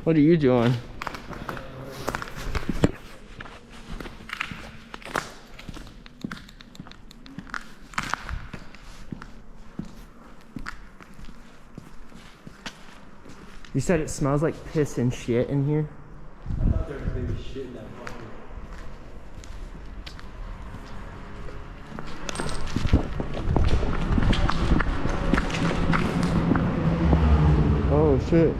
What are you doing? You said it smells like piss and shit in here? I thought there was maybe shit in that bucket. Oh shit.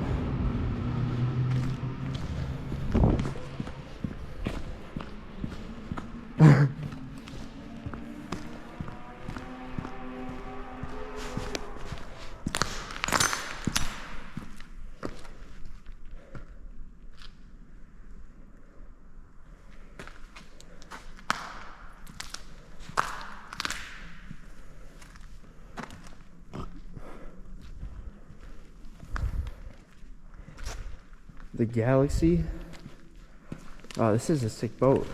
The Galaxy. Oh, this is a sick boat.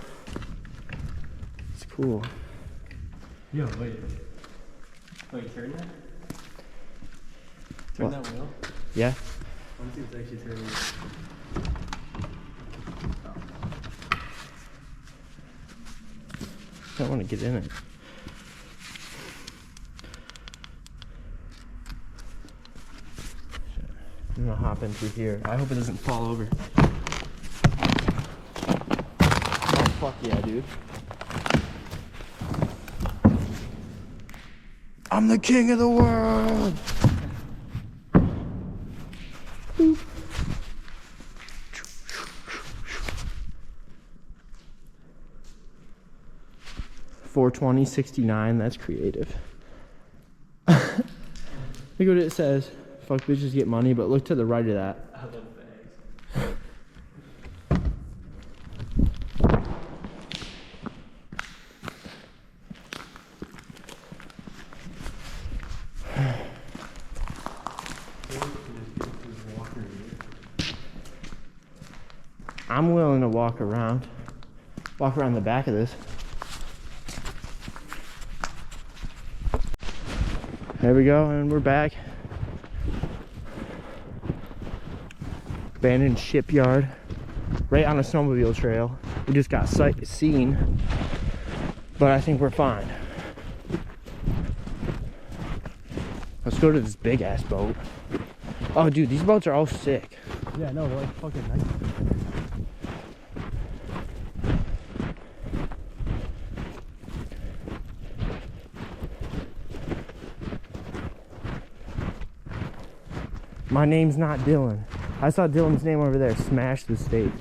It's cool. Yo, wait. Wait, turn that? Turn that wheel? Yeah. I want to see if it's actually turning. I don't want to get in it. I'm gonna hop in through here. I hope it doesn't fall over. Oh, fuck yeah, dude. I'm the king of the world! Boop. 42069, that's creative. Look what it says. Fuck bitches get money, but look to the right of that. I love bags. I'm willing to walk around the back of this. There we go, and we're back. Abandoned shipyard, right on a snowmobile trail. We just got seen, but I think we're fine. Let's go to this big ass boat. Oh dude, these boats are all sick. Yeah, no, they're like fucking nice. My name's not Dylan. I saw Dylan's name over there. Smash the state.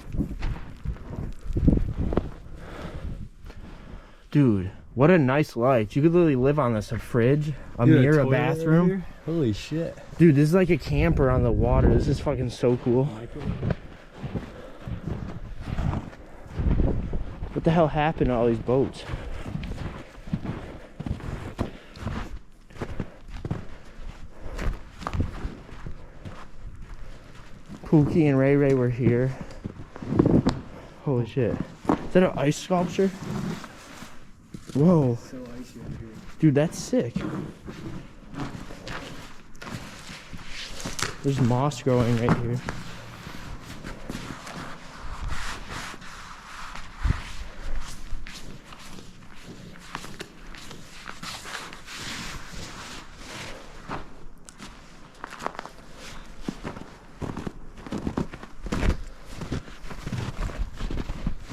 Dude, what a nice life. You could literally live on this. A fridge, a mirror, a bathroom. Holy shit. Dude, this is like a camper on the water. This is fucking so cool. What the hell happened to all these boats? Pookie and Ray Ray were here. Holy shit. Is that an ice sculpture? Whoa. It's so icy under here. Dude, that's sick. There's moss growing right here.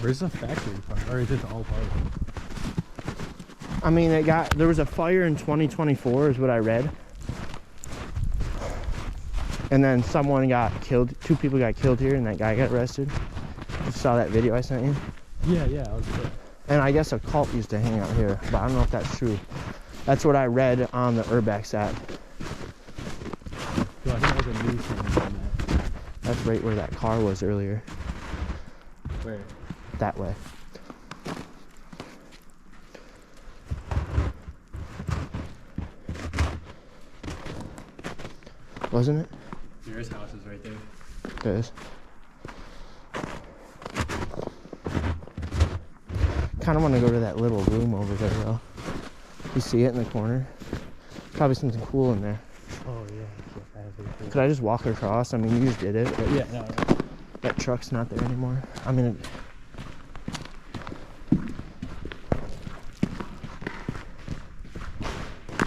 Where's the factory part? Or is this all part of it? I mean, there was a fire in 2024 is what I read. And then someone got killed. 2 people got killed here and that guy got arrested. You saw that video I sent you? Yeah, I was there. And I guess a cult used to hang out here, but I don't know if that's true. That's what I read on the Urbex app. Yo, I think there's a news thing on that. That's right where that car was earlier. Where? That way. Wasn't it? There's houses right there. There is. Kind of want to go to that little room over there though. You see it in the corner? Probably something cool in there. Oh yeah. Could I just walk across? I mean, you just did it. But Yeah, no. That truck's not there anymore. I mean,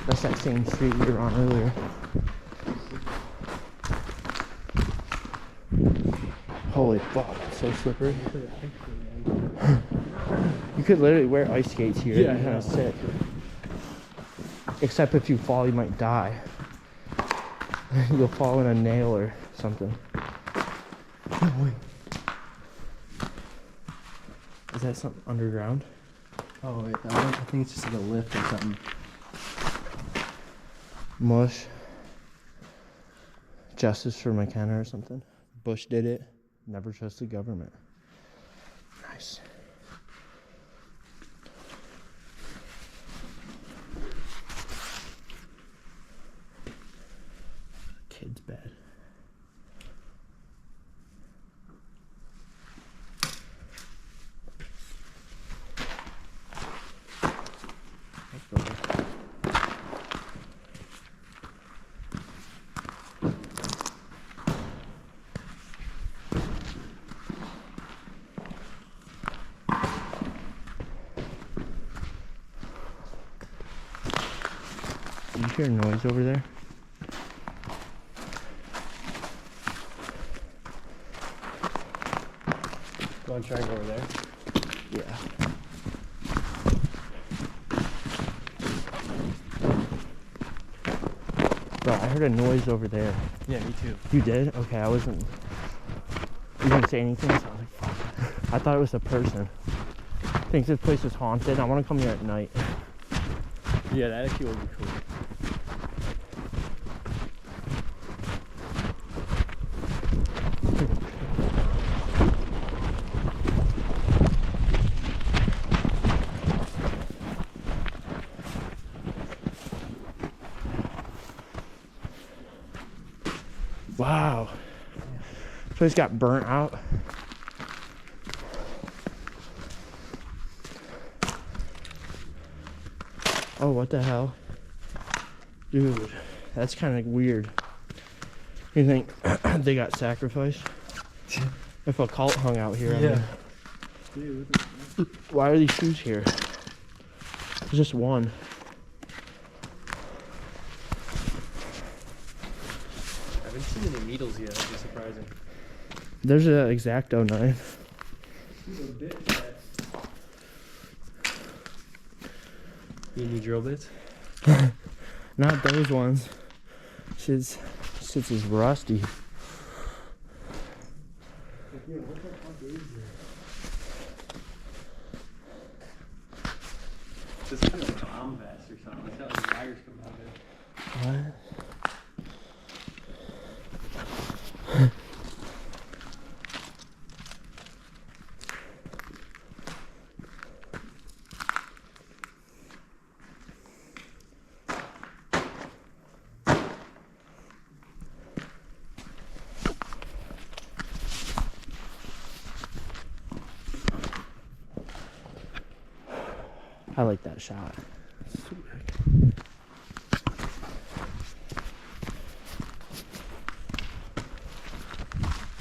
that's that same street we were on earlier. Holy fuck, it's so slippery. You could literally wear ice skates here. Yeah, It'd be kind of sick. Except if you fall, you might die. You'll fall in a nail or something. Oh, wait. Is that something underground? Oh wait, that one, I think it's just like a lift or something. Mush. Justice for McKenna or something. Bush did it. Never trust the government. Nice. Kid's bed. You hear noise over there? You want to try and go over there? Yeah. Bro, I heard a noise over there. Yeah, me too. You did? Okay, I wasn't. You didn't say anything, so I was like, fuck. I thought it was a person. I think this place is haunted. I want to come here at night. Yeah, that actually would be cool. Wow. This place got burnt out. Oh, what the hell? Dude, that's kind of weird. You think they got sacrificed? If a cult hung out here, Yeah. I mean, why are these shoes here? There's just one. I haven't seen any needles yet, that'd be surprising. There's an X-Acto knife. You need drill bits? Not those ones. Shit's is rusty. This is like a bomb vest or something. It's got like wires coming out of it. What? I like that shot.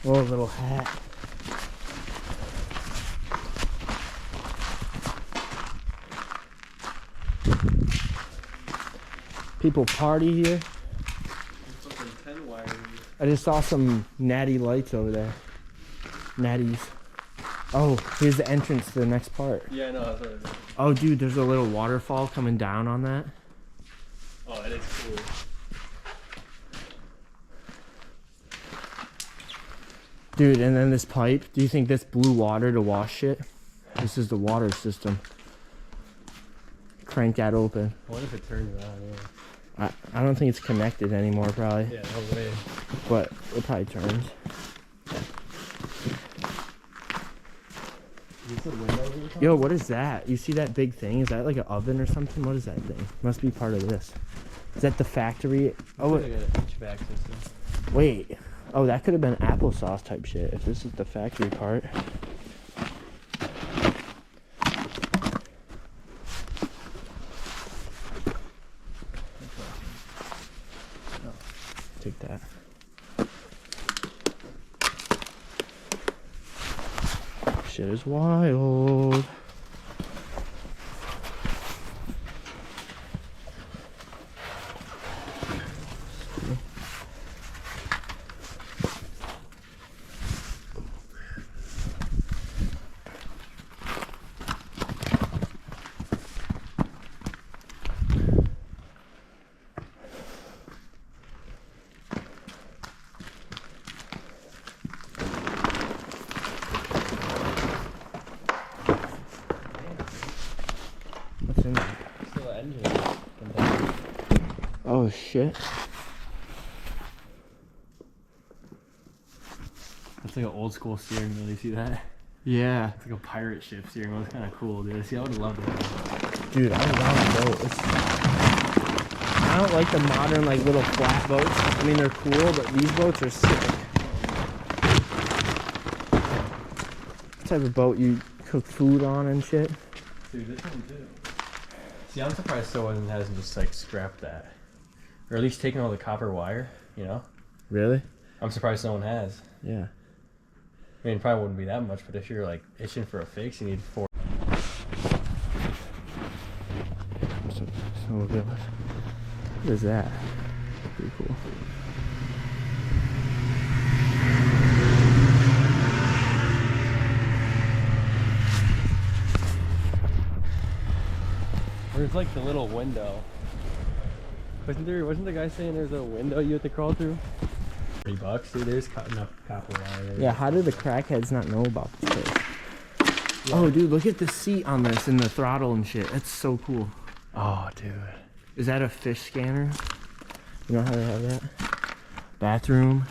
Oh, little hat. People party here. Fucking 10 wire. I just saw some natty lights over there. Natties. Oh, here's the entrance to the next part. Yeah, I know. That's what it is. Oh, dude, there's a little waterfall coming down on that. Oh, that is cool. Dude, and then this pipe. Do you think this blew water to wash shit? This is the water system. Crank that open. I wonder if it turns on, yeah. I don't think it's connected anymore, probably. Yeah, no way. But it probably turns. You said windows or something? Yo, what is that? You see that big thing? Is that like an oven or something? What is that thing? Must be part of this. Is that the factory? Oh, It's like an HVAC system. wait. Oh, that could have been applesauce type shit if this is the factory part. Take that. shit is wild. What's in there? Still an engine. Oh shit. That's like an old school steering wheel. You see that? Yeah. It's like a pirate ship steering wheel. It's kind of cool, dude. See, I would love that. Dude, I love boats. I don't like the modern, like, little flat boats. I mean, they're cool, but these boats are sick. What type of boat you cook food on and shit? Dude, this one too. See, I'm surprised someone hasn't just like scrapped that, or at least taken all the copper wire. You know? Really? I'm surprised no one has. Yeah. I mean, it probably wouldn't be that much, but if you're like itching for a fix, you need 4. So good. What is that? Pretty cool. There's like the little window. Wasn't the guy saying there's a window you have to crawl through? $30, dude. There's enough copper wire there. Yeah, how did the crackheads not know about this place? Yeah. Oh, dude, look at the seat on this and the throttle and shit. That's so cool. Oh, dude. Is that a fish scanner? You know how they have that? Bathroom.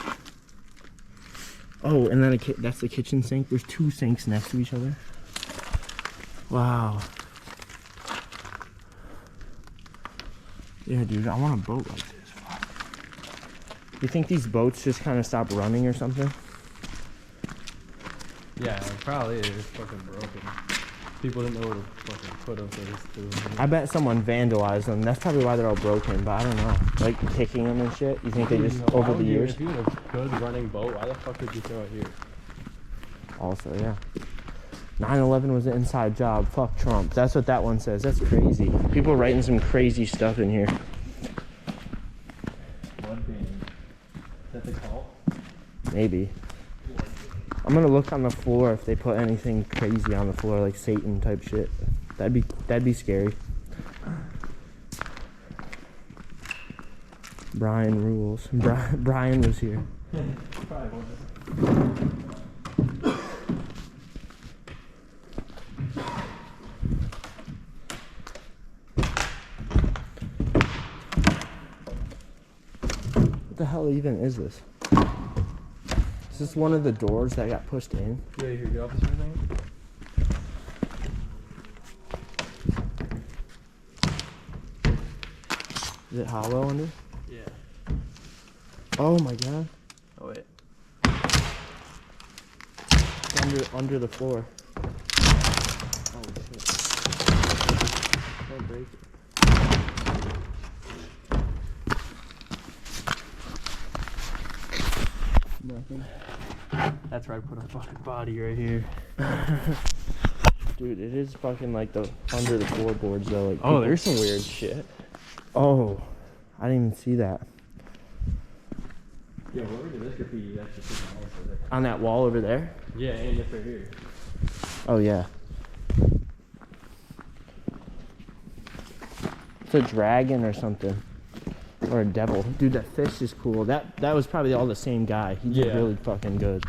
Oh, and then that's the kitchen sink. There's 2 sinks next to each other. Wow. Yeah, dude, I want a boat like this. Fuck. You think these boats just kind of stop running or something? Yeah, it probably is. It's fucking broken. People didn't know where to fucking put them, so they just threw them. I bet someone vandalized them. That's probably why they're all broken, but I don't know. Like kicking them and shit. You think they just, over the years? If you had a good running boat, why the fuck would you throw it here? Also, yeah. 9/11 was an inside job. Fuck Trump. That's what that one says. That's crazy. People writing some crazy stuff in here. Blood banning. Is that the call? Maybe. I'm gonna look on the floor if they put anything crazy on the floor, like Satan type shit. That'd be scary. Brian rules. Brian was here. Probably wasn't. What the hell even is this? Is this one of the doors that got pushed in? Yeah, you hear the officer thing? Is it hollow under? Yeah. Oh my god. Oh wait. It's under the floor. Holy shit. Don't break it. Nothing. That's where I put a fucking body right here. Dude, it is fucking like the under the floorboards though. Like Oh, there's some weird shit. Oh, I didn't even see that. Yeah, where did this graffiti actually sit on? On that wall over there? Yeah, and this right here. Oh yeah. It's a dragon or something. Or a devil. Dude, that fish is cool. That was probably all the same guy. He did really fucking good.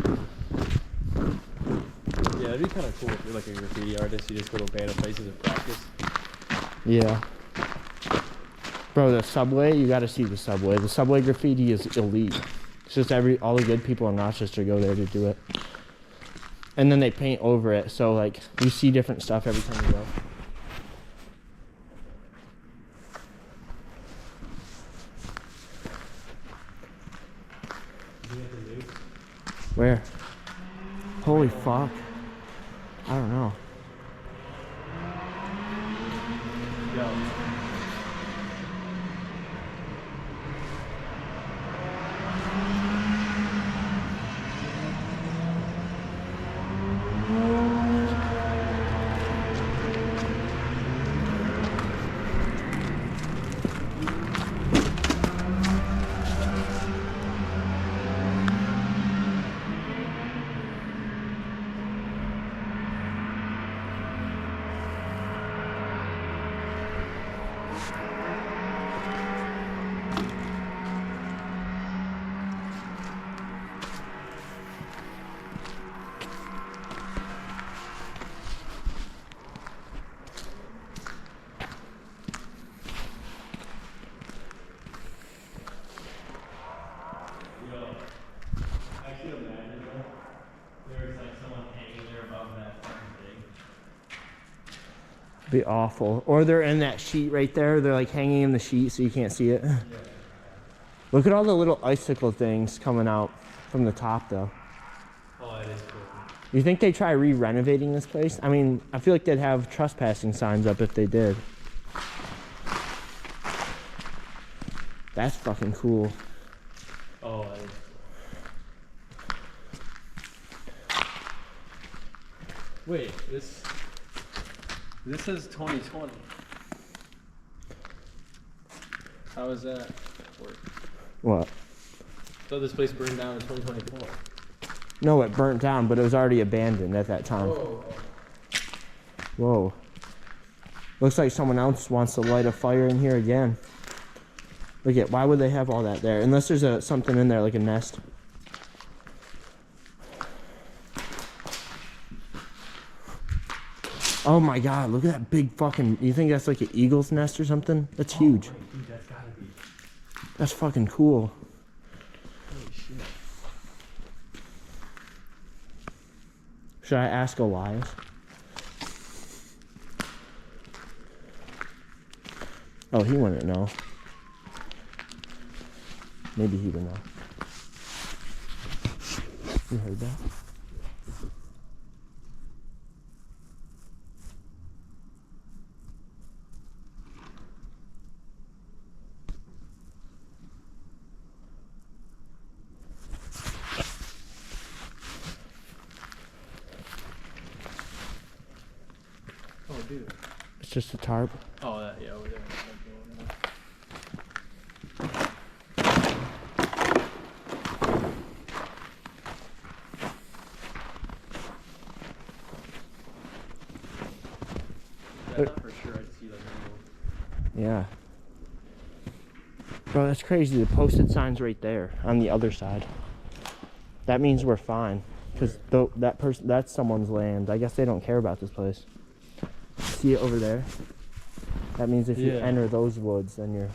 Yeah, that'd be kind of cool if you're like a graffiti artist. You just go to abandoned places and practice. Yeah. Bro, the subway, you gotta see the subway. The subway graffiti is elite. It's just all the good people in Rochester go there to do it. And then they paint over it, so like you see different stuff every time you go. Where? Holy fuck. I don't know. Yo. Be awful. Or they're in that sheet right there. They're like hanging in the sheet so you can't see it. Yeah. Look at all the little icicle things coming out from the top though. Oh, it is cool. You think they try re-renovating this place? I mean, I feel like they'd have trespassing signs up if they did. That's fucking cool. Oh, it is cool. Wait, this says 2020. How is that work? What? So this place burned down in 2024. No, it burnt down, but it was already abandoned at that time. Whoa. Whoa. Looks like someone else wants to light a fire in here again. Look at, why would they have all that there? Unless there's something in there like a nest. Oh my god, look at that big fucking, you think that's like an eagle's nest or something? That's huge. Wait, dude, that's gotta be. That's fucking cool. Holy shit. Should I ask Elias? Oh, he wouldn't know. Maybe he would know. You heard that? Oh, dude. It's just a tarp. Oh, that, yeah, over there. I thought for sure I'd see like a Yeah. Bro, that's crazy. The posted sign's right there on the other side. That means we're fine. Because that's someone's land. I guess they don't care about this place. See it over there? That means if you Yeah. enter those woods, then you're